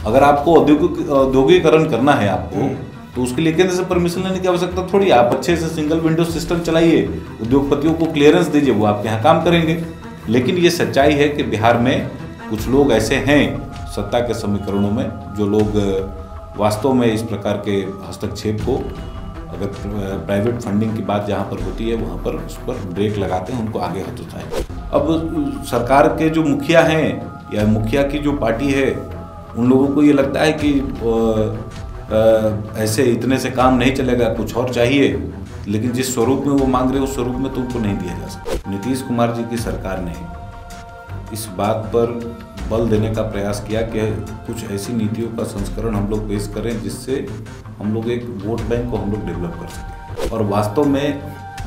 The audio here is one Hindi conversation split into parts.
अगर आपको औद्योगिकरण करना है आपको, तो उसके लिए केंद्र से परमिशन लेने की आवश्यकता थोड़ी है। आप अच्छे से सिंगल विंडो सिस्टम चलाइए, उद्योगपतियों को क्लियरेंस दीजिए, वो आपके यहाँ काम करेंगे। लेकिन ये सच्चाई है कि बिहार में कुछ लोग ऐसे हैं सत्ता के समीकरणों में, जो लोग वास्तव में इस प्रकार के हस्तक्षेप को, अगर प्राइवेट फंडिंग की बात जहाँ पर होती है वहाँ पर उस पर ब्रेक लगाते हैं, उनको आगे हतोत्साहित। अब सरकार के जो मुखिया हैं या मुखिया की जो पार्टी है, उन लोगों को ये लगता है कि ऐसे इतने से काम नहीं चलेगा, कुछ और चाहिए, लेकिन जिस स्वरूप में वो मांग रहे उस स्वरूप में तो उनको नहीं दिया जा सकता। नीतीश कुमार जी की सरकार ने इस बात पर बल देने का प्रयास किया कि कुछ ऐसी नीतियों का संस्करण हम लोग पेश करें जिससे हम लोग एक वोट बैंक को हम लोग डेवलप कर सकें। और वास्तव में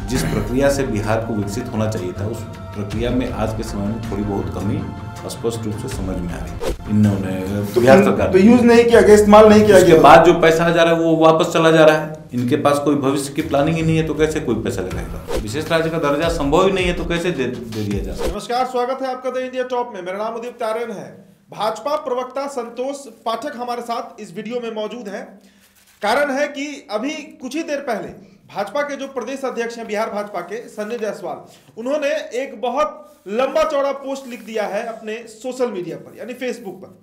जिस प्रक्रिया से बिहार को विकसित होना चाहिए था, उस प्रक्रिया में आज के समय में थोड़ी बहुत कमी स्पष्ट रूप से समझ में आ रही है। इन्होंने बिहार सरकार तो यूज नहीं किया गया, इस्तेमाल नहीं किया गया, बाद जो पैसा आ जा रहा है वो वापस चला जा रहा है। इनके पास कोई भविष्य की प्लानिंग ही नहीं है, तो कैसे कोई पैसा लगाएगा? विशेष राज्य का दर्जा संभव ही नहीं है, तो कैसे दे दिया जा सकता? नमस्कार, स्वागत है आपका द इंडिया टॉप में। मेरा नाम उदीप तारेन है। भाजपा प्रवक्ता संतोष पाठक हमारे साथ इस वीडियो में मौजूद हैं। कारण है कि अभी कुछ ही देर पहले भाजपा के जो प्रदेश अध्यक्ष हैं बिहार भाजपा के, संजय जायसवाल, उन्होंने एक बहुत लंबा चौड़ा पोस्ट लिख दिया है अपने सोशल मीडिया पर, यानी फेसबुक पर।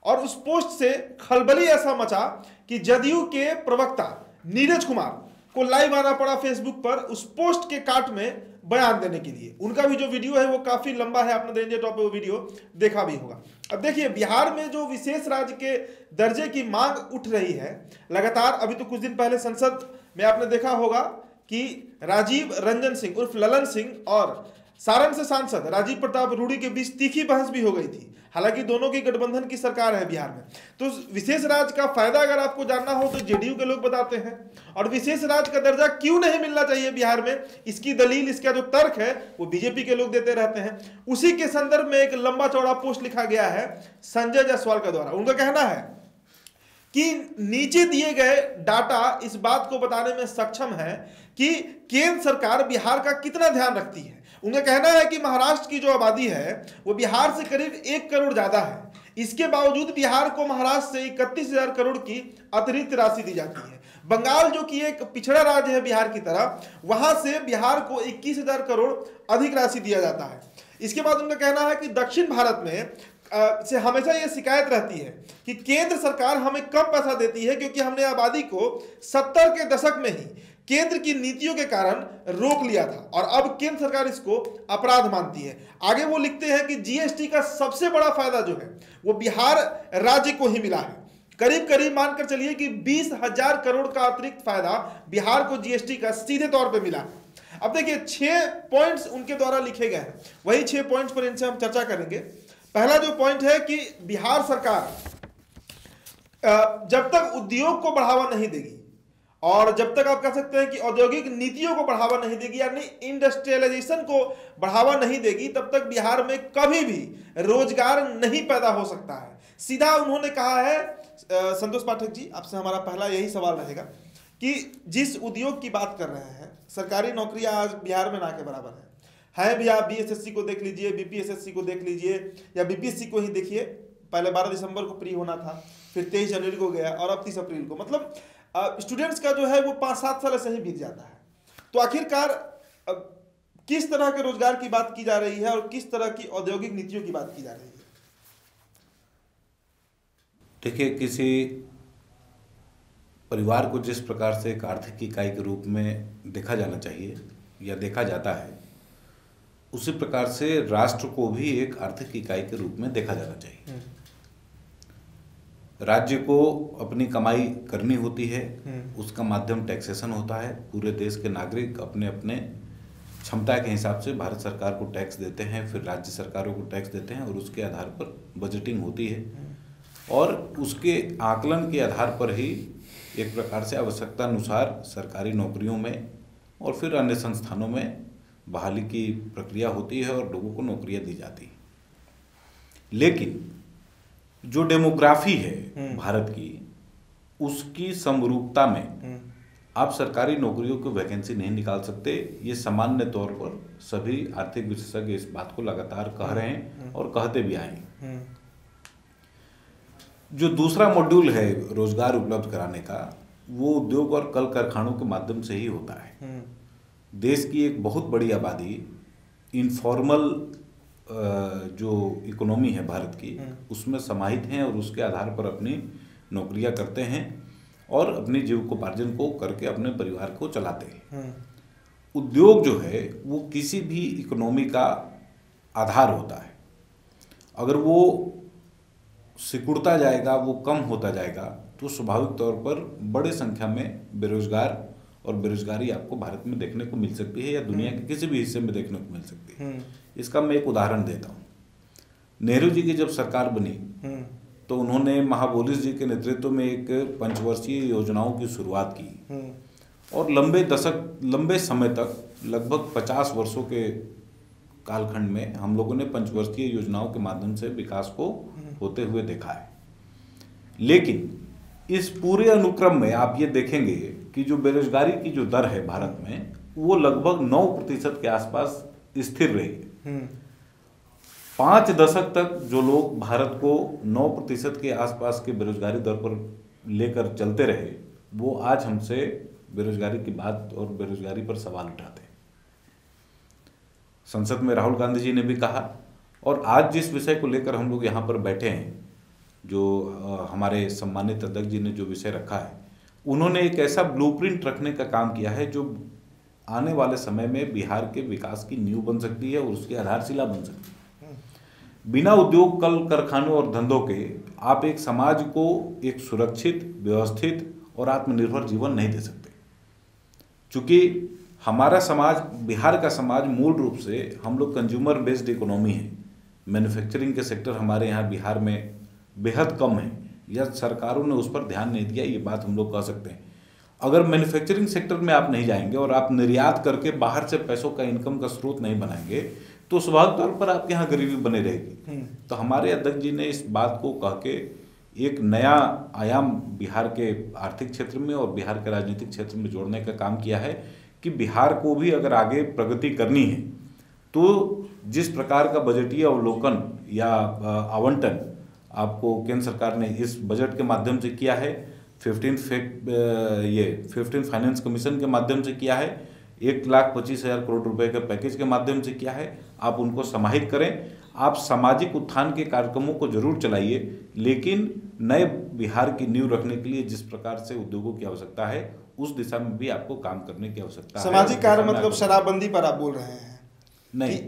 और उस पोस्ट से खलबली ऐसा मचा कि जदयू के प्रवक्ता नीरज कुमार को लाइव आना पड़ा फेसबुक पर उस पोस्ट के काट में बयान देने के लिए। उनका भी जो वीडियो है वो काफी लंबा है, आपने द इंडिया टॉप पे वो वीडियो देखा भी होगा। अब देखिए, बिहार में जो विशेष राज्य के दर्जे की मांग उठ रही है लगातार। अभी तो कुछ दिन पहले संसद में आपने देखा होगा कि राजीव रंजन सिंह उर्फ ललन सिंह और सारण से सांसद राजीव प्रताप रूडी के बीच तीखी बहस भी हो गई थी। हालांकि दोनों की गठबंधन की सरकार है बिहार में। तो विशेष राज्य का फायदा अगर आपको जानना हो तो जेडीयू के लोग बताते हैं, और विशेष राज्य का दर्जा क्यों नहीं मिलना चाहिए बिहार में, इसकी दलील, इसका जो तर्क है वो बीजेपी के लोग देते रहते हैं। उसी के संदर्भ में एक लंबा चौड़ा पोस्ट लिखा गया है संजय जायसवाल के द्वारा। उनका कहना है कि नीचे दिए गए डाटा इस बात को बताने में सक्षम है कि केंद्र सरकार बिहार का कितना ध्यान रखती है। उनका कहना है कि महाराष्ट्र की जो आबादी है वो बिहार से करीब 1 करोड़ ज्यादा है। इसके बावजूद बिहार को महाराष्ट्र से 31,000 करोड़ की अतिरिक्त राशि दी जाती है। बंगाल जो कि एक पिछड़ा राज्य है बिहार की तरह, वहां से बिहार को 21,000 करोड़ अधिक राशि दिया जाता है। इसके बाद उनका कहना है कि दक्षिण भारत में से हमेशा ये शिकायत रहती है कि केंद्र सरकार हमें कम पैसा देती है, क्योंकि हमने आबादी को 70 के दशक में ही केंद्र की नीतियों के कारण रोक लिया था, और अब केंद्र सरकार इसको अपराध मानती है। आगे वो लिखते हैं कि जीएसटी का सबसे बड़ा फायदा जो है वो बिहार राज्य को ही मिला है। करीब करीब मानकर चलिए कि 20,000 करोड़ का अतिरिक्त फायदा बिहार को जीएसटी का सीधे तौर पर मिला है। अब देखिए, 6 पॉइंट्स उनके द्वारा लिखे गए हैं, वही 6 पॉइंट्स पर इनसे हम चर्चा करेंगे। पहला जो पॉइंट है कि बिहार सरकार जब तक उद्योग को बढ़ावा नहीं देगी और जब तक आप कह सकते हैं कि औद्योगिक नीतियों को बढ़ावा नहीं देगी, यानी इंडस्ट्रियलाइजेशन को बढ़ावा नहीं देगी, तब तक बिहार में कभी भी रोजगार नहीं पैदा हो सकता है। सीधा उन्होंने कहा है। संतोष पाठक जी, आपसे हमारा पहला यही सवाल रहेगा कि जिस उद्योग की बात कर रहे हैं, सरकारी नौकरियां आज बिहार में ना के बराबर है भी। आप बीएसएससी को देख लीजिए, बीपीएसएससी को देख लीजिए, या बीपीएससी को ही देखिए। पहले 12 दिसंबर को प्री होना था, फिर 23 जनवरी को गया, और अब 30 अप्रैल को। मतलब स्टूडेंट्स का जो है वो 5-7 साल से ही बीत जाता है। तो आखिरकार किस तरह के रोजगार की बात की जा रही है और किस तरह की औद्योगिक नीतियों की बात की जा रही है? देखिए, किसी परिवार को जिस प्रकार से एक आर्थिक इकाई के रूप में देखा जाना चाहिए या देखा जाता है, उसी प्रकार से राष्ट्र को भी एक आर्थिक इकाई के रूप में देखा जाना चाहिए। राज्य को अपनी कमाई करनी होती है, उसका माध्यम टैक्सेशन होता है। पूरे देश के नागरिक अपने अपने क्षमता के हिसाब से भारत सरकार को टैक्स देते हैं, फिर राज्य सरकारों को टैक्स देते हैं, और उसके आधार पर बजटिंग होती है, और उसके आकलन के आधार पर ही एक प्रकार से आवश्यकता अनुसार सरकारी नौकरियों में और फिर अन्य संस्थानों में बहाली की प्रक्रिया होती है और लोगों को नौकरियां दी जाती है। लेकिन जो डेमोग्राफी है भारत की, उसकी समरूपता में आप सरकारी नौकरियों की वैकेंसी नहीं निकाल सकते। ये सामान्य तौर पर सभी आर्थिक विशेषज्ञ इस बात को लगातार कह रहे हैं और कहते भी आए हैं। जो दूसरा मॉड्यूल है रोजगार उपलब्ध कराने का, वो उद्योग और कल कारखानों के माध्यम से ही होता है। देश की एक बहुत बड़ी आबादी इनफॉर्मल जो इकोनॉमी है भारत की, उसमें समाहित हैं और उसके आधार पर अपनी नौकरियां करते हैं और अपनी जीविकोपार्जन को करके अपने परिवार को चलाते हैं। उद्योग जो है वो किसी भी इकोनॉमी का आधार होता है। अगर वो सिकुड़ता जाएगा, वो कम होता जाएगा, तो स्वाभाविक तौर पर बड़े संख्या में बेरोजगार और बेरोजगारी आपको भारत में देखने को मिल सकती है या दुनिया के किसी भी हिस्से में देखने को मिल सकती है। इसका मैं एक उदाहरण देता हूँ। नेहरू जी की जब सरकार बनी तो उन्होंने महाबोलिस जी के नेतृत्व में एक पंचवर्षीय योजनाओं की शुरुआत की और लंबे समय तक, लगभग 50 वर्षों के कालखंड में हम लोगों ने पंचवर्षीय योजनाओं के माध्यम से विकास को होते हुए देखा है। लेकिन इस पूरे अनुक्रम में आप ये देखेंगे कि जो बेरोजगारी की जो दर है भारत में, वो लगभग 9% के आसपास स्थिर रही। 5 दशक तक जो लोग भारत को 9% के आसपास के बेरोजगारी दर पर लेकर चलते रहे, वो आज हमसे बेरोजगारी की बात और बेरोजगारी पर सवाल उठाते हैं। संसद में राहुल गांधी जी ने भी कहा, और आज जिस विषय को लेकर हम लोग यहाँ पर बैठे हैं, जो हमारे सम्मानित अध्यक्ष जी ने जो विषय रखा है, उन्होंने एक ऐसा ब्लूप्रिंट रखने का काम किया है जो आने वाले समय में बिहार के विकास की नींव बन सकती है और उसकी आधारशिला बन सकती है। बिना उद्योग, कल कारखानों और धंधों के आप एक समाज को एक सुरक्षित, व्यवस्थित और आत्मनिर्भर जीवन नहीं दे सकते। चूंकि हमारा समाज, बिहार का समाज, मूल रूप से हम लोग कंज्यूमर बेस्ड इकोनॉमी है। मैन्युफैक्चरिंग के सेक्टर हमारे यहाँ बिहार में बेहद कम है, या सरकारों ने उस पर ध्यान नहीं दिया, ये बात हम लोग कह सकते हैं। अगर मैन्युफैक्चरिंग सेक्टर में आप नहीं जाएंगे और आप निर्यात करके बाहर से पैसों का इनकम का स्रोत नहीं बनाएंगे, तो स्वाभाविक तौर पर आपके यहाँ गरीबी बनी रहेगी। तो हमारे अध्यक्ष जी ने इस बात को कह के एक नया आयाम बिहार के आर्थिक क्षेत्र में और बिहार के राजनीतिक क्षेत्र में जोड़ने का काम किया है कि बिहार को भी अगर आगे प्रगति करनी है तो जिस प्रकार का बजटीय अवलोकन या आवंटन आपको केंद्र सरकार ने इस बजट के माध्यम से किया है, 15 फाइनेंस कमीशन के माध्यम से किया है, 1,25,000 करोड़ रुपए के पैकेज के माध्यम से किया है, आप उनको समाहित करें। आप सामाजिक उत्थान के कार्यक्रमों को जरूर चलाइए, लेकिन नए बिहार की नींव रखने के लिए जिस प्रकार से उद्योगों की आवश्यकता है, उस दिशा में भी आपको काम करने की आवश्यकता है। सामाजिक कार्य मतलब शराबबंदी पर आप बोल रहे हैं? नहीं,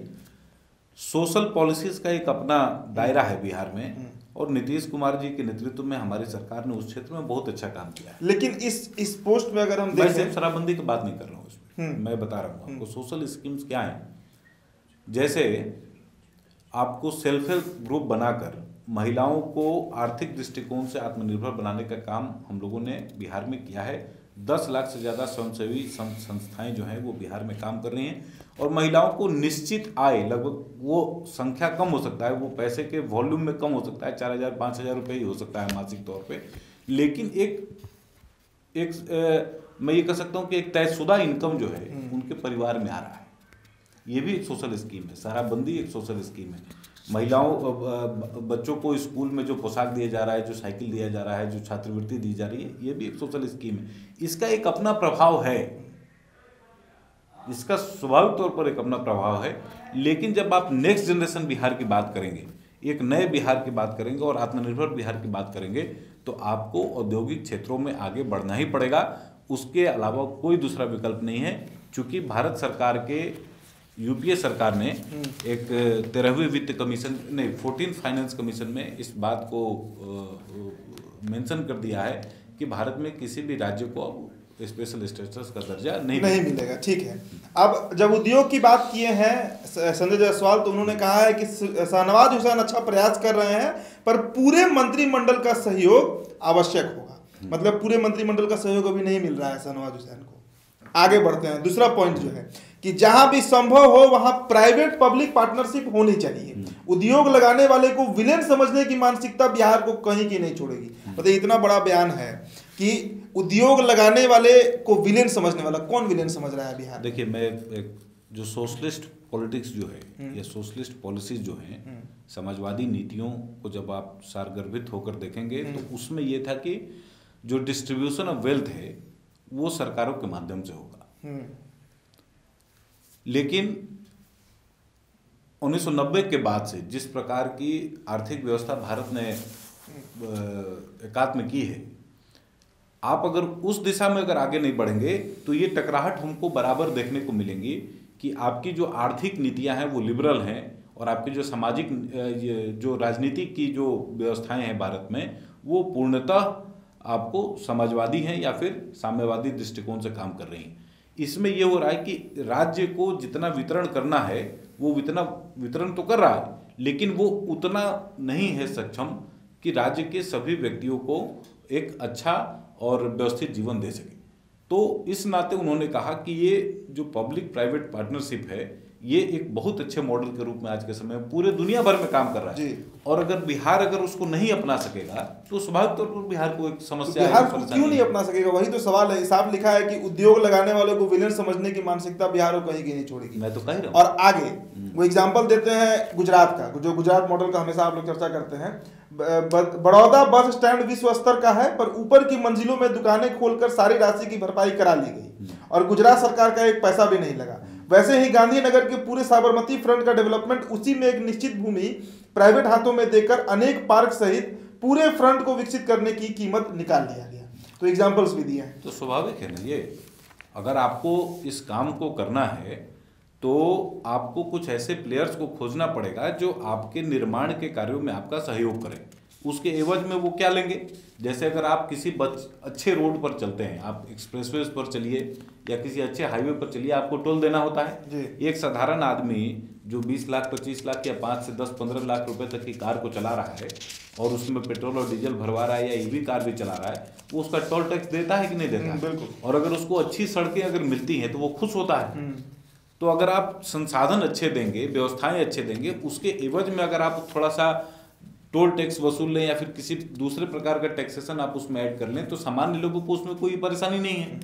सोशल पॉलिसीज का एक अपना दायरा है बिहार में, और नीतीश कुमार जी के नेतृत्व में हमारी सरकार ने उस क्षेत्र में बहुत अच्छा काम किया है। लेकिन इस पोस्ट में अगर हम मैं सिर्फ शराबबंदी की बात नहीं कर रहा हूँ इसमें, मैं बता रहा हूँ आपको सोशल स्कीम्स क्या हैं। जैसे आपको सेल्फ हेल्प ग्रुप बनाकर महिलाओं को आर्थिक दृष्टिकोण से आत्मनिर्भर बनाने का काम हम लोगों ने बिहार में किया है। 10 लाख से ज़्यादा स्वयंसेवी संस्थाएं जो हैं वो बिहार में काम कर रही हैं, और महिलाओं को निश्चित आय, लगभग वो संख्या कम हो सकता है, वो पैसे के वॉल्यूम में कम हो सकता है, 4,000-5,000 रुपये ही हो सकता है मासिक तौर पे, लेकिन मैं ये कह सकता हूँ कि एक तयशुदा इनकम जो है उनके परिवार में आ रहा है। ये भी एक सोशल स्कीम है। शराबबंदी एक सोशल स्कीम है। महिलाओं, बच्चों को स्कूल में जो पोशाक दिया जा रहा है, जो साइकिल दिया जा रहा है, जो छात्रवृत्ति दी जा रही है, ये भी एक सोशल स्कीम है। इसका एक अपना प्रभाव है, इसका स्वाभाविक तौर पर एक अपना प्रभाव है। लेकिन जब आप नेक्स्ट जनरेशन बिहार की बात करेंगे, एक नए बिहार की बात करेंगे और आत्मनिर्भर बिहार की बात करेंगे, तो आपको औद्योगिक क्षेत्रों में आगे बढ़ना ही पड़ेगा। उसके अलावा कोई दूसरा विकल्प नहीं है, क्योंकि भारत सरकार के यूपीए सरकार ने एक 13वीं वित्त कमीशन, नहीं 14 फाइनेंस कमीशन में इस बात को मेंशन कर दिया है कि भारत में किसी भी राज्य को स्पेशल स्टेटस का दर्जा नहीं मिलेगा। ठीक है, अब जब उद्योग की बात किए हैं संजय जायसवाल, तो उन्होंने कहा है कि शाहनवाज हुसैन अच्छा प्रयास कर रहे हैं, पर पूरे मंत्रिमंडल का सहयोग आवश्यक होगा। मतलब पूरे मंत्रिमंडल का सहयोग अभी नहीं मिल रहा है शाहनवाज हुसैन को। आगे बढ़ते हैं। दूसरा पॉइंट जो है कि जहां भी संभव हो वहां प्राइवेट पब्लिक पार्टनरशिप होनी चाहिए। उद्योग लगाने वाले को विलेन समझने की मानसिकता बिहार को कहीं की नहीं छोड़ेगी। मतलब इतना बड़ा बयान है कि उद्योग लगाने वाले को विलेन समझने वाला, कौन विलेन समझ रहा है बिहार? देखिए, मैं एक जो सोशलिस्ट पॉलिटिक्स जो है या सोशलिस्ट पॉलिसीज जो हैं, समाजवादी नीतियों को जब आप सारगर्भित होकर देखेंगे तो उसमें ये था कि जो डिस्ट्रीब्यूशन ऑफ वेल्थ है वो सरकारों के माध्यम से होगा। लेकिन 1990 के बाद से जिस प्रकार की आर्थिक व्यवस्था भारत ने एकात्म की है, आप अगर उस दिशा में अगर आगे नहीं बढ़ेंगे तो ये टकराहट हमको बराबर देखने को मिलेंगी कि आपकी जो आर्थिक नीतियां हैं वो लिबरल हैं और आपकी जो सामाजिक जो राजनीतिक की जो व्यवस्थाएं हैं भारत में वो पूर्णतः आपको समाजवादी हैं या फिर साम्यवादी दृष्टिकोण से काम कर रही हैं। इसमें ये हो रहा है कि राज्य को जितना वितरण करना है वो वितरण तो कर रहा है, लेकिन वो उतना नहीं है सक्षम कि राज्य के सभी व्यक्तियों को एक अच्छा और व्यवस्थित जीवन दे सके। तो इस नाते उन्होंने कहा कि ये जो पब्लिक प्राइवेट पार्टनरशिप है ये एक बहुत अच्छे मॉडल के रूप में आज के समय में पूरे दुनिया भर में काम कर रहा है। और अगर बिहार अगर उसको नहीं अपना सकेगा तो स्वाभाविक तौर पर बिहार को एक समस्या है। बिहार को क्यों नहीं अपना सकेगा, वही तो सवाल है। साफ लिखा है कि उद्योग लगाने वालों को विलेन समझने की मानसिकता बिहार को कहीं की नहीं छोड़ेगी। मैं तो कह रहा हूं। और आगे वो एग्जाम्पल देते हैं गुजरात का, जो गुजरात मॉडल का हमेशा आप लोग चर्चा करते हैं। बड़ौदा बस स्टैंड विश्व स्तर का है पर ऊपर की मंजिलों में दुकानें खोलकर सारी राशि की भरपाई करा ली गई और गुजरात सरकार का एक पैसा भी नहीं लगा। वैसे ही गांधीनगर के पूरे साबरमती फ्रंट का डेवलपमेंट उसी में एक निश्चित भूमि प्राइवेट हाथों में देकर अनेक पार्क सहित पूरे फ्रंट को विकसित करने की कीमत निकाल लिया गया। तो एग्जांपल्स भी दिए हैं। तो स्वाभाविक है ना, ये अगर आपको इस काम को करना है तो आपको कुछ ऐसे प्लेयर्स को खोजना पड़ेगा जो आपके निर्माण के कार्यों में आपका सहयोग करें। उसके एवज में वो क्या लेंगे, जैसे अगर आप किसी अच्छे रोड पर चलते हैं, आप एक्सप्रेसवेज पर चलिए या किसी अच्छे हाईवे पर चलिए, आपको टोल देना होता है। एक साधारण आदमी जो 20 लाख 25 लाख या 5 से 10 15 लाख रुपए तक की कार को चला रहा है और उसमें पेट्रोल और डीजल भरवा रहा है या ईवी कार भी चला रहा है, वो उसका टोल टैक्स देता है कि नहीं देता है? बिल्कुल। और अगर उसको अच्छी सड़कें अगर मिलती हैं तो वो खुश होता है। तो अगर आप संसाधन अच्छे देंगे, व्यवस्थाएं अच्छे देंगे, उसके एवज में अगर आप थोड़ा सा टोल टैक्स वसूल लें या फिर किसी दूसरे प्रकार का टैक्सेशन आप उसमें ऐड कर लें तो सामान्य लोगों को उसमें कोई परेशानी नहीं है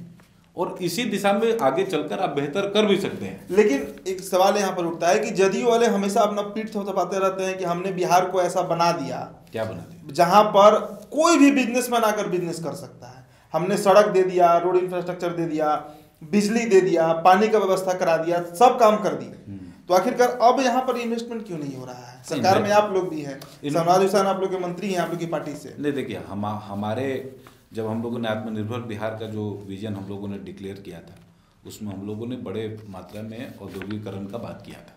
और इसी दिशा में आगे चलकर आप बेहतर कर भी सकते हैं। लेकिन एक सवाल यहाँ पर उठता है कि जदयू वाले हमेशा अपना पीठ थपथपाते रहते हैं कि हमने बिहार को ऐसा बना दिया। क्या बना दिया? जहां पर कोई भी बिजनेसमैन आकर बिजनेस कर सकता है। हमने सड़क दे दिया, रोड इंफ्रास्ट्रक्चर दे दिया, बिजली दे दिया, पानी का व्यवस्था करा दिया, सब काम कर दिए। तो आखिरकार अब यहाँ पर इन्वेस्टमेंट क्यों नहीं हो रहा है? सरकार में आप लोग भी हैं, समाज हुसैन आप लोग के मंत्री हैं आप लोग की पार्टी से। नहीं, देखिए हमारे जब हम लोगों ने आत्मनिर्भर बिहार का जो विजन हम लोगों ने डिक्लेयर किया था उसमें हम लोगों ने बड़े मात्रा में औद्योगिकरण का बात किया था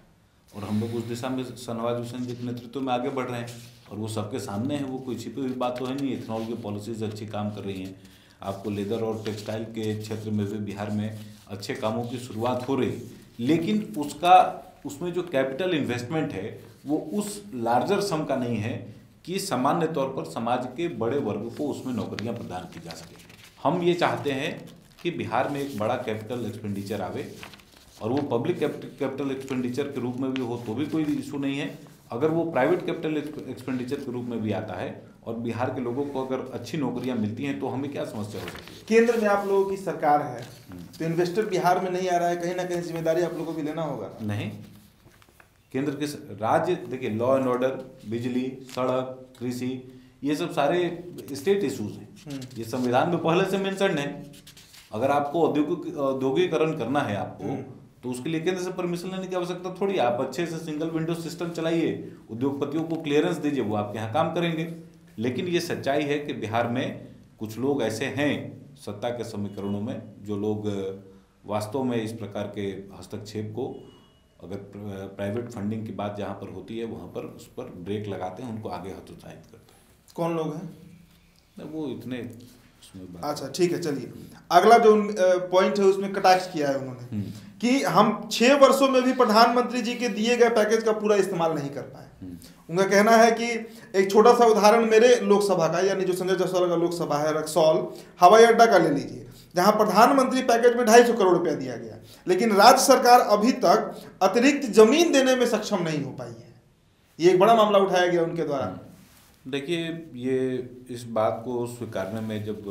और हम लोग उस दिशा में नवाज हुसैन जी के नेतृत्व में आगे बढ़ रहे हैं और वो सबके सामने है, वो कोई छिपी हुई बात तो है नहीं। इथेनॉल की पॉलिसीज अच्छी काम कर रही हैं। आपको लेदर और टेक्सटाइल के क्षेत्र में भी बिहार में अच्छे कामों की शुरुआत हो रही, लेकिन उसमें जो कैपिटल इन्वेस्टमेंट है वो उस लार्जर सम का नहीं है कि सामान्य तौर पर समाज के बड़े वर्ग को उसमें नौकरियां प्रदान की जा सके। हम ये चाहते हैं कि बिहार में एक बड़ा कैपिटल एक्सपेंडिचर आवे और वो पब्लिक कैपिटल एक्सपेंडिचर के रूप में भी हो तो भी कोई इशू नहीं है। अगर वो प्राइवेट कैपिटल एक्सपेंडिचर के रूप में भी आता है और बिहार के लोगों को अगर अच्छी नौकरियां मिलती हैं तो हमें क्या समस्या हो सकती है? केंद्र में आप लोगों की सरकार है तो इन्वेस्टर बिहार में नहीं आ रहा है, कहीं ना कहीं जिम्मेदारी आप लोगों को भी लेना होगा। नहीं, केंद्र के राज्य देखिए, लॉ एंड ऑर्डर, बिजली, सड़क, कृषि, ये सब सारे स्टेट इश्यूज हैं। ये संविधान में पहले से मेंशन है। अगर आपको औद्योगिकरण करना है आपको तो उसके लिए केंद्र से परमिशन लेने की आवश्यकता थोड़ी। आप अच्छे से सिंगल विंडो सिस्टम चलाइए, उद्योगपतियों को क्लियरेंस दीजिए, वो आपके यहाँ काम करेंगे। लेकिन ये सच्चाई है कि बिहार में कुछ लोग ऐसे हैं सत्ता के समीकरणों में जो लोग वास्तव में इस प्रकार के हस्तक्षेप को, अगर प्राइवेट फंडिंग की बात जहाँ पर होती है वहाँ पर उस पर ब्रेक लगाते हैं, उनको आगे हतोत्साहित करते हैं। कौन लोग हैं वो इतने? अच्छा ठीक है, चलिए अगला जो पॉइंट है उसमें कटाक्ष किया है उन्होंने कि हम 6 वर्षों में भी प्रधानमंत्री जी के दिए गए पैकेज का पूरा इस्तेमाल नहीं कर पाए। उनका कहना है कि एक छोटा सा उदाहरण मेरे लोकसभा का, यानी जो संजय जायसवाल का लोकसभा है रक्सौल हवाई अड्डा का ले लीजिए, जहां प्रधानमंत्री पैकेज में 250 करोड़ रुपया दिया गया, लेकिन राज्य सरकार अभी तक अतिरिक्त जमीन देने में सक्षम नहीं हो पाई है। ये एक बड़ा मामला उठाया गया उनके द्वारा। देखिए, ये इस बात को स्वीकारने में जब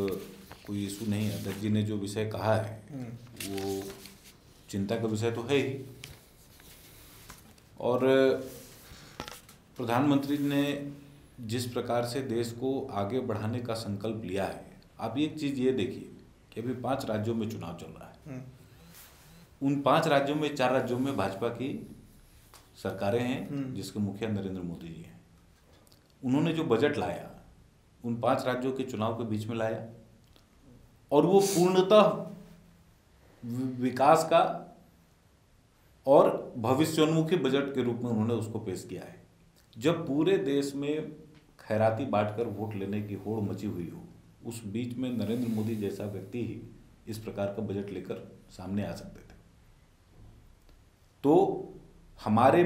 कोई इशू नहीं है, अध्यक्ष जी ने जो विषय कहा है वो चिंता का विषय तो है ही। और प्रधानमंत्री ने जिस प्रकार से देश को आगे बढ़ाने का संकल्प लिया है, आप एक चीज़ ये देखिए कि अभी 5 राज्यों में चुनाव चल रहा है। उन 5 राज्यों में 4 राज्यों में भाजपा की सरकारें हैं, जिसके मुखिया नरेंद्र मोदी जी हैं। उन्होंने जो बजट लाया उन 5 राज्यों के चुनाव के बीच में लाया, और वो पूर्णतः विकास का और भविष्योन्मुखी बजट के रूप में उन्होंने उसको पेश किया है। जब पूरे देश में खैराती बांटकर वोट लेने की होड़ मची हुई हो, उस बीच में नरेंद्र मोदी जैसा व्यक्ति ही इस प्रकार का बजट लेकर सामने आ सकते थे। तो हमारे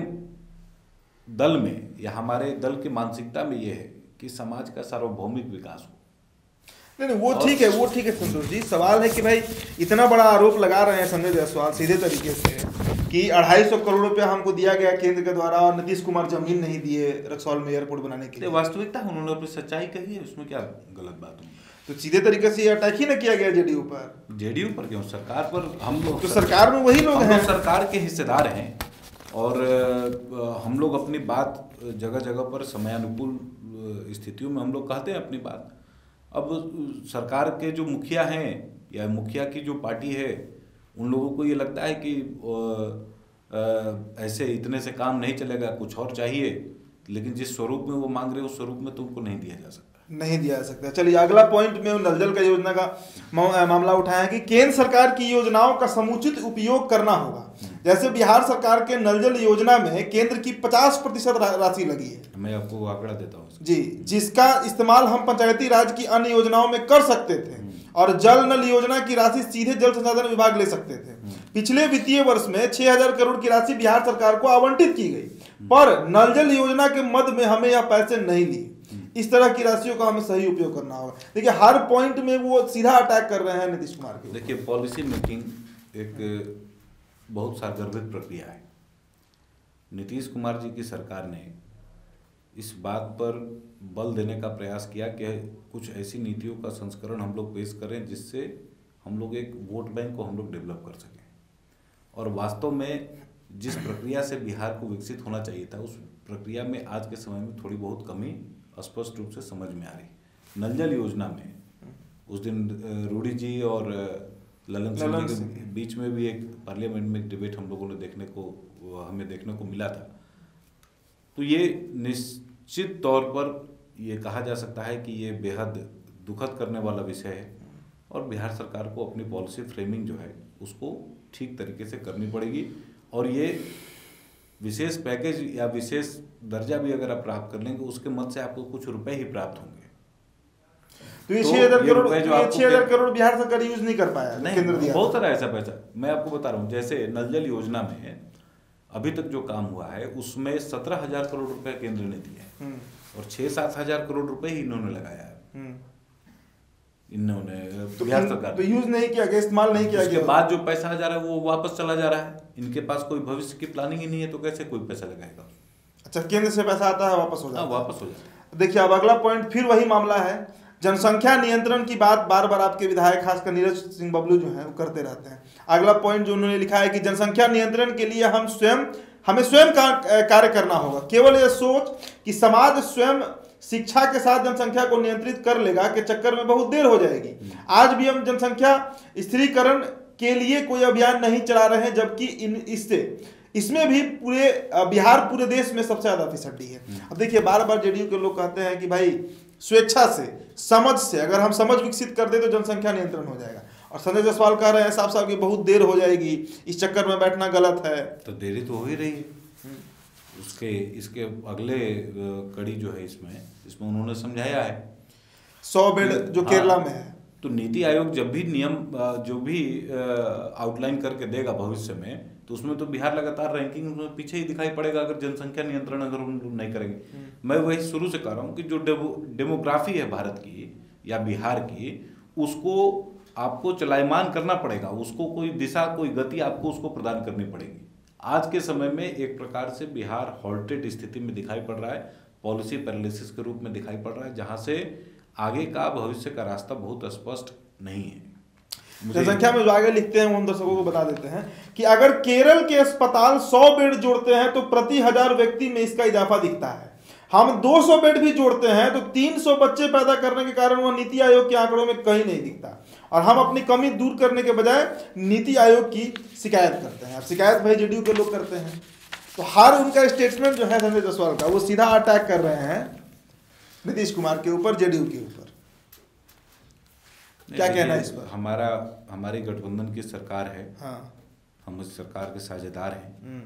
दल में या हमारे दल की मानसिकता में यह है कि समाज का सार्वभौमिक विकास हो। नहीं वो ठीक है, वो ठीक है संतोष जी। सवाल है कि भाई इतना बड़ा आरोप लगा रहे हैं संजय जायसवाल सीधे तरीके से कि 250 करोड़ रुपया हमको दिया गया केंद्र के द्वारा और नीतीश कुमार जमीन नहीं दिए रक्सौल में एयरपोर्ट बनाने के लिए। वास्तविकता उन्होंने अपनी सच्चाई कही है, उसमें क्या गलत बात है? तो सीधे तरीके से ये अटैक ही ना किया गया जेडीयू पर। जेडीयू पर क्यों? सरकार पर हम लोग, तो सरकार में वही लोग हैं, सरकार के हिस्सेदार हैं, और हम लोग अपनी बात जगह जगह पर समयानुकूल स्थितियों में हम लोग कहते हैं अपनी बात। अब सरकार के जो मुखिया हैं या मुखिया की जो पार्टी है, उन लोगों को ये लगता है कि ऐसे इतने से काम नहीं चलेगा, कुछ और चाहिए, लेकिन जिस स्वरूप में वो मांग रहे हैं उस स्वरूप में तो उनको नहीं दिया जा सकता। नहीं दिया जा सकता। चलिए अगला पॉइंट में नल जल का योजना का मामला उठाया कि केंद्र सरकार की योजनाओं का समुचित उपयोग करना होगा। जैसे बिहार सरकार के नल जल योजना में केंद्र की 50% राशि लगी है। मैं आपको आंकड़ा देता हूँ जी, जिसका इस्तेमाल हम पंचायती राज की अन्य योजनाओं में कर सकते थे, और जल नल योजना की राशि सीधे जल संसाधन विभाग ले सकते थे। पिछले वित्तीय वर्ष में 6000 करोड़ की राशि बिहार सरकार को आवंटित की गई, पर नल जल योजना के मद में हमें यह पैसे नहीं लिए। इस तरह की राशियों का हमें सही उपयोग करना होगा। देखिए हर पॉइंट में वो सीधा अटैक कर रहे हैं नीतीश कुमार के। देखिए पॉलिसी मेकिंग एक बहुत सारगर्भित प्रक्रिया है। नीतीश कुमार जी की सरकार ने इस बात पर बल देने का प्रयास किया कि कुछ ऐसी नीतियों का संस्करण हम लोग पेश करें जिससे हम लोग एक वोट बैंक को हम लोग डेवलप कर सकें। और वास्तव में जिस प्रक्रिया से बिहार को विकसित होना चाहिए था, उस प्रक्रिया में आज के समय में थोड़ी बहुत कमी स्पष्ट रूप से समझ में आ रही। नल जल योजना में उस दिन रूडी जी और ललन सिंह जी के बीच में भी एक पार्लियामेंट में एक डिबेट हम लोगों ने हमें देखने को मिला था। तो ये निश्चित तौर पर ये कहा जा सकता है कि ये बेहद दुखद करने वाला विषय है, और बिहार सरकार को अपनी पॉलिसी फ्रेमिंग जो है उसको ठीक तरीके से करनी पड़ेगी। और ये विशेष पैकेज या विशेष दर्जा भी अगर आप प्राप्त कर लेंगे, उसके मद से आपको कुछ रुपए ही प्राप्त होंगे। तो ये 6,000 करोड़ बिहार सरकार यूज नहीं कर पाया, नहीं, केंद्र दिया बहुत सारा ऐसा पैसा। मैं आपको बता रहा हूँ, जैसे नल जल योजना में अभी तक जो काम हुआ है उसमें 17,000 करोड़ रुपए केंद्र ने दिए और 6-7 हजार करोड़ रुपए ही इन्होंने लगाया है। इन्होंने बिहार सरकार तो यूज नहीं किया गया, इस्तेमाल नहीं किया गया। उसके बाद जो पैसा जा रहा है वो वापस चला जा रहा है। इनके पास कोई भविष्य की प्लानिंग ही नहीं है, तो कैसे कोई पैसा लगाएगा? अच्छा, केंद्र से पैसा आता है वापस हो जाता है। वापस हो जाता है। देखिए अब अगला पॉइंट फिर वही मामला है, जनसंख्या नियंत्रण की बात बार बार आपके विधायक खासकर नीरज सिंह बबलू जो है वो करते रहते हैं। अगला पॉइंट जो उन्होंने लिखा है कि जनसंख्या नियंत्रण के लिए हमें स्वयं कार्य करना होगा। केवल यह सोच कि समाज स्वयं शिक्षा के साथ जनसंख्या को नियंत्रित कर लेगा के चक्कर में बहुत देर हो जाएगी। आज भी हम जनसंख्या स्थिरीकरण के लिए कोई अभियान नहीं चला रहे हैं, जबकि इसमें भी बिहार पूरे देश में सबसे ज्यादा फिसड्डी है। अब देखिए बार बार जेडीयू के लोग कहते हैं कि भाई स्वेच्छा से, समझ से, अगर हम समझ विकसित कर दे तो जनसंख्या नियंत्रण हो जाएगा। और संजय जायसवाल कह रहे हैं साफ साफ कि बहुत देर हो जाएगी, इस चक्कर में बैठना गलत है। तो देरी तो हो ही रही है। इसके अगले कड़ी जो है इसमें उन्होंने समझाया है 100 बेड जो केरला में है। तो नीति आयोग जब भी नियम जो भी आउटलाइन करके देगा भविष्य में, तो उसमें तो बिहार लगातार रैंकिंग में पीछे ही दिखाई पड़ेगा अगर जनसंख्या नियंत्रण अगर उन लोग नहीं करेंगे। मैं वही शुरू से कह रहा हूँ कि जो डेमोग्राफी है भारत की या बिहार की, उसको आपको चलायमान करना पड़ेगा, उसको कोई दिशा कोई गति आपको उसको प्रदान करनी पड़ेगी। आज के समय में एक प्रकार से बिहार हॉल्टेड स्थिति में दिखाई पड़ रहा है, पॉलिसी पैरालिसिस के रूप में दिखाई पड़ रहा है, जहाँ से आगे का भविष्य का रास्ता बहुत स्पष्ट नहीं है। जनसंख्या में जो आगे लिखते हैं वो हम दर्शकों को बता देते हैं कि अगर केरल के अस्पताल 100 बेड जोड़ते हैं तो प्रति 1000 व्यक्ति में इसका इजाफा दिखता है। हम 200 बेड भी जोड़ते हैं तो 300 बच्चे पैदा करने के कारण वह नीति आयोग के आंकड़ों में कहीं नहीं दिखता, और हम अपनी कमी दूर करने के बजाय नीति आयोग की शिकायत करते हैं। अब शिकायत भाई जेडीयू के लोग करते हैं, तो हर उनका स्टेटमेंट जो है संजय जायसवाल का, वो सीधा अटैक कर रहे हैं नीतीश कुमार के ऊपर, जेडीयू के ऊपर। क्या कहना है इस पर? हमारी गठबंधन की सरकार है, हाँ, हम उस सरकार के साझेदार हैं,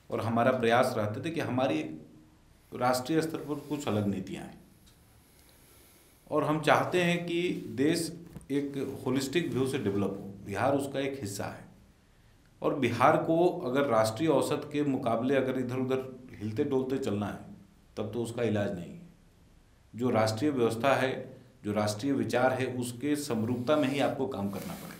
और हमारा प्रयास रहते थे कि हमारी राष्ट्रीय स्तर पर कुछ अलग नीतियां हैं, और हम चाहते हैं कि देश एक होलिस्टिक व्यू से डेवलप हो। बिहार उसका एक हिस्सा है, और बिहार को अगर राष्ट्रीय औसत के मुकाबले अगर इधर उधर हिलते डोलते चलना है तब तो उसका इलाज नहीं है। जो राष्ट्रीय व्यवस्था है, जो राष्ट्रीय विचार है, उसके समरूपता में ही आपको काम करना पड़ेगा,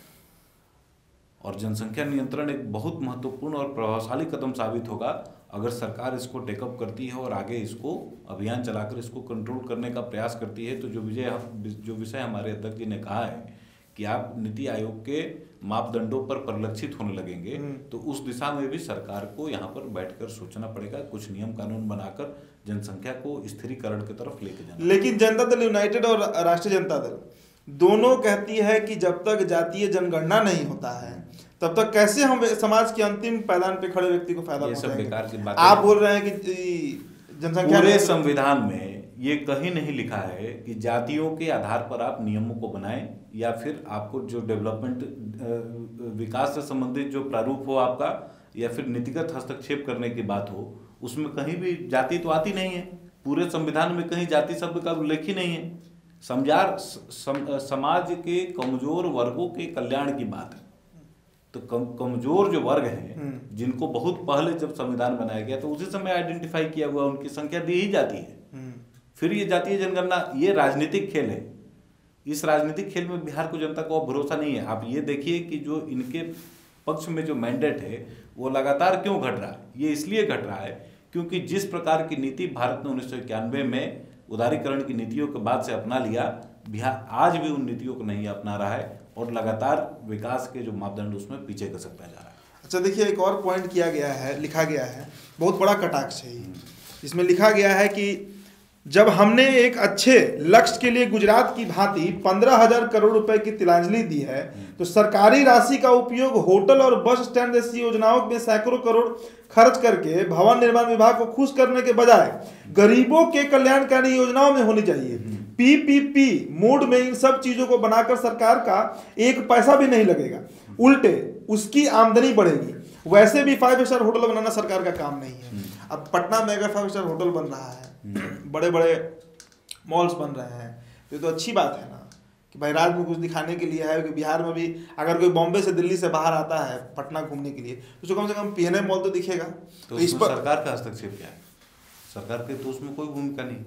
और जनसंख्या नियंत्रण एक बहुत महत्वपूर्ण और प्रभावशाली कदम साबित होगा अगर सरकार इसको टेकअप करती है और आगे इसको अभियान चलाकर इसको कंट्रोल करने का प्रयास करती है। तो जो विषय हमारे अध्यक्ष जी ने कहा है कि आप नीति आयोग के मापदंडों पर परिलक्षित होने लगेंगे, तो उस दिशा में भी सरकार को यहाँ पर बैठकर सोचना पड़ेगा, कुछ नियम कानून बनाकर जनसंख्या को स्थिरीकरण की तरफ लेके जाना। लेकिन जनता दल यूनाइटेड और राष्ट्रीय जनता दल दोनों कहती है कि जब तक जातीय जनगणना नहीं होता है तब तक कैसे हम समाज के अंतिम पैदान पे खड़े व्यक्ति को फायदा ये सब बेकार की बात। आप बोल रहे हैं कि जनसंख्या, पूरे संविधान में ये कहीं नहीं लिखा है कि जातियों के आधार पर आप नियमों को बनाएं, या फिर आपको जो डेवलपमेंट विकास से संबंधित जो प्रारूप हो आपका, या फिर नीतिगत हस्तक्षेप करने की बात हो, उसमें कहीं भी जाति तो आती नहीं है। पूरे संविधान में कहीं जाति शब्द का उल्लेख ही नहीं है। समाज के कमजोर वर्गों के कल्याण की बात है। तो कमजोर जो वर्ग हैं, जिनको बहुत पहले जब संविधान बनाया गया तो उसी समय आइडेंटिफाई किया हुआ, उनकी संख्या दी ही जाती है। फिर ये जातीय जनगणना, ये राजनीतिक खेल है। इस राजनीतिक खेल में बिहार को जनता को भरोसा नहीं है। आप ये देखिए कि जो इनके पक्ष में जो मैंडेट है वो लगातार क्यों घट रहा है। ये इसलिए घट रहा है क्योंकि जिस प्रकार की नीति भारत ने 1991 में उदारीकरण की नीतियों के बाद से अपना लिया, बिहार आज भी उन नीतियों को नहीं अपना रहा है, और लगातार विकास के जो मापदंड उसमें पीछे खसकता जा रहा है। अच्छा देखिए, एक और पॉइंट किया गया है, लिखा गया है, बहुत बड़ा कटाक्ष है। इसमें लिखा गया है कि जब हमने एक अच्छे लक्ष्य के लिए गुजरात की भांति 15,000 करोड़ रुपए की तिलांजलि दी है, तो सरकारी राशि का उपयोग होटल और बस स्टैंड जैसी योजनाओं में सैकड़ों करोड़ खर्च करके भवन निर्माण विभाग को खुश करने के बजाय गरीबों के कल्याणकारी योजनाओं में होनी चाहिए। पीपीपी मोड में इन सब चीजों को बनाकर सरकार का एक पैसा भी नहीं लगेगा, उल्टे उसकी आमदनी बढ़ेगी। वैसे भी 5 स्टार होटल बनाना सरकार का काम नहीं है। अब पटना में अगर 5 स्टार होटल बन रहा है, बड़े बड़े मॉल्स बन रहे हैं, तो ये तो अच्छी बात है ना कि भाई राज्य में कुछ दिखाने के लिए है। कि बिहार में भी अगर कोई बॉम्बे से दिल्ली से बाहर आता है पटना घूमने के लिए, तो कम से कम पीएनए मॉल तो दिखेगा। तो इस पर सरकार का हस्तक्षेप क्या है? सरकार के तो उसमें कोई भूमिका नहीं,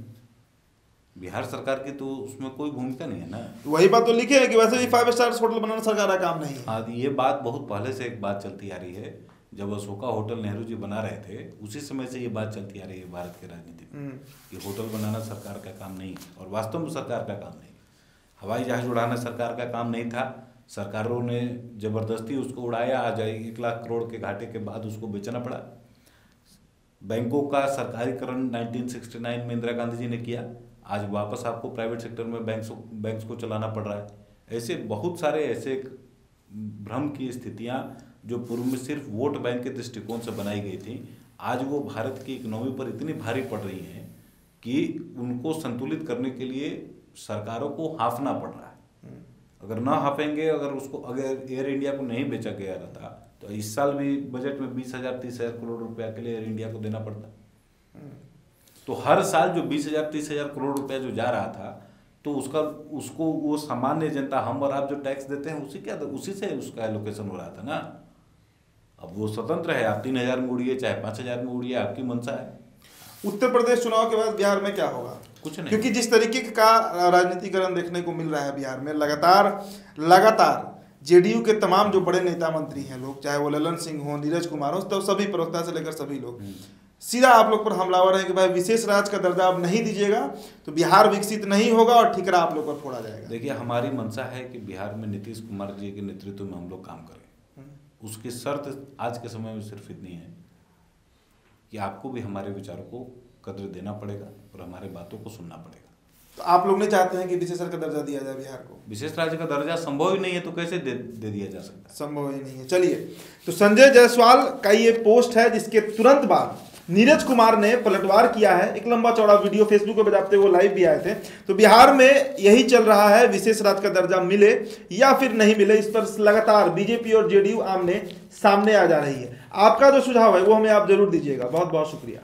बिहार सरकार की तो उसमें कोई भूमिका नहीं है ना। वही बात तो लिखे है कि वैसे भी 5 स्टार होटल बनाना सरकार का काम नहीं है। हाँ, ये बात बहुत पहले से एक बात चलती आ रही है। जब अशोका होटल नेहरू जी बना रहे थे, उसी समय से ये बात चलती आ रही है भारत के राजनीति में कि होटल बनाना सरकार का काम नहीं, और वास्तव में सरकार का काम नहीं। हवाई जहाज उड़ाना सरकार का काम नहीं था, सरकारों ने जबरदस्ती उसको उड़ाया। आज 1 लाख करोड़ के घाटे के बाद उसको बेचना पड़ा। बैंकों का सरकारीकरण 1969 में इंदिरा गांधी जी ने किया, आज वापस आपको प्राइवेट सेक्टर में बैंक्स को चलाना पड़ रहा है। ऐसे बहुत सारे ऐसे भ्रम की स्थितियां जो पूर्व में सिर्फ वोट बैंक के दृष्टिकोण से बनाई गई थी, आज वो भारत की इकोनॉमी पर इतनी भारी पड़ रही हैं कि उनको संतुलित करने के लिए सरकारों को हाँफना पड़ रहा है। अगर ना हाँफेंगे, अगर एयर इंडिया को नहीं बेचा गया रहता तो इस साल भी बजट में 20,000-30,000 करोड़ रुपया के लिए एयर इंडिया को देना पड़ता। तो हर साल जो 20,000-30,000 करोड़ रुपया जो जा रहा था, तो उसको वो सामान्य जनता, हम और आप जो टैक्स देते हैं उसी से उसका एलोकेशन हो रहा था ना। अब वो स्वतंत्र है, आप 3,000 में उड़िए चाहे 5,000 में उड़िए, आपकी मंशा है। उत्तर प्रदेश चुनाव के बाद बिहार में क्या होगा? कुछ नहीं, क्योंकि जिस तरीके का राजनीतिकरण देखने को मिल रहा है बिहार में, लगातार जेडीयू के तमाम जो बड़े नेता मंत्री हैं लोग, चाहे वो ललन सिंह हो, नीरज कुमार हो, तो सभी प्रवक्ता से लेकर सभी लोग सीधा आप लोग पर हमलावर है कि भाई विशेष राज्य का दर्जा आप नहीं दीजिएगा तो बिहार विकसित नहीं होगा और ठिकरा आप लोग पर फोड़ा जाएगा। देखिए, हमारी मंशा है कि बिहार में नीतीश कुमार जी के नेतृत्व में हम लोग काम करें। उसकी शर्त आज के समय में सिर्फ इतनी है कि आपको भी हमारे विचारों को कद्र देना पड़ेगा और हमारे बातों को सुनना पड़ेगा। तो आप लोग नहीं चाहते हैं कि विशेष राज्य का दर्जा दिया जाए बिहार को? विशेष राज्य का दर्जा संभव ही नहीं है, तो कैसे दे दिया जा सकता है? संभव ही नहीं है। चलिए, तो संजय जायसवाल का ये पोस्ट है जिसके तुरंत बाद नीरज कुमार ने पलटवार किया है। एक लंबा चौड़ा वीडियो फेसबुक पे बजाते वो लाइव भी आए थे। तो बिहार में यही चल रहा है, विशेष राज्य का दर्जा मिले या फिर नहीं मिले, इस पर लगातार बीजेपी और जेडीयू आमने सामने आ जा रही है। आपका जो सुझाव है वो हमें आप जरूर दीजिएगा। बहुत बहुत शुक्रिया।